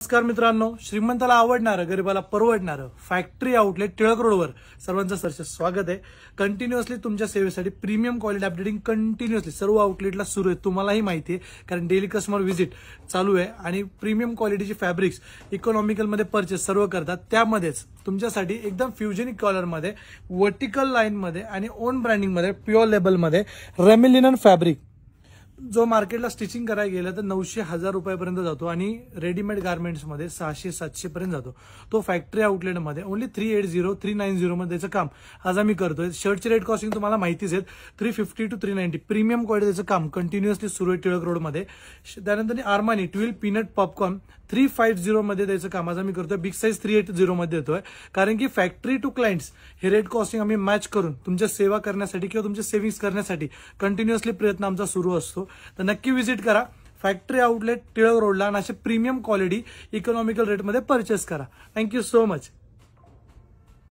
नमस्कार मित्रांनो, श्रीमंताला आवडणारं गरिबाला परवडणारं फॅक्टरी आउटलेट टिळक रोडवर सर्वांचं सरचे स्वागत आहे। कंटिन्युअसली तुमच्या सेवेसाठी प्रीमियम क्वालिटी अपडेटिंग कंटिन्युअसली सर्व आउटलेटला सुरू आहे। तुम्हालाही माहिती आहे कारण डेली कस्टमर व्हिजिट चालू आहे आणि प्रीमियम क्वालिटीची फॅब्रिक्स इकॉनॉमिकल मध्ये परचेस सर्व करतात। त्यामध्येच तुमच्यासाठी एकदम फ्युजनिक कलर मध्ये, वर्टिकल लाईन मध्ये आणि ओन ब्रँडिंग मध्ये, प्युअर लेबल मध्ये रेमी लिनन फॅब्रिक जो मार्केटला स्टिचिंग करायला गेला तर 900-1000 रुपयापर्यंत जातो आणि रेडीमेड गार्मेंट्स मध्ये 600-700 पर्यंत जातो। तो फॅक्टरी आउटलेट मध्ये ओनली 380-390 मध्ये त्याचं काम आज आम्ही करतोय। शर्टचे रेट कॉस्टिंग तुम्हाला माहितीच आहे, 350 to 390 प्रीमियम क्वालिटीचं काम कंटिन्युअसली सुरू आहे टिळक रोड मध्ये। त्यानंतर आर्मानी ट्विल पीनट पॉपकॉर्न 350 मध्ये द्यायचं काम आज आम्ही करतोय। बिग साईज 380 मध्ये देतोय कारण की फॅक्टरी टू क्लायंट्स हे रेट कॉस्टिंग आम्ही मॅच करून तुमच्या सेवा करण्यासाठी किंवा तुमचे सेव्हिंग्स करण्यासाठी कंटिन्युअसली प्रयत्न आमचा सुरू असतो। तर नक्की व्हिजिट करा फॅक्टरी आउटलेट टिळक रोडला आणि असे प्रीमियम क्वालिटी इकॉनॉमिकल रेटमध्ये परचेस करा। Thank you so much.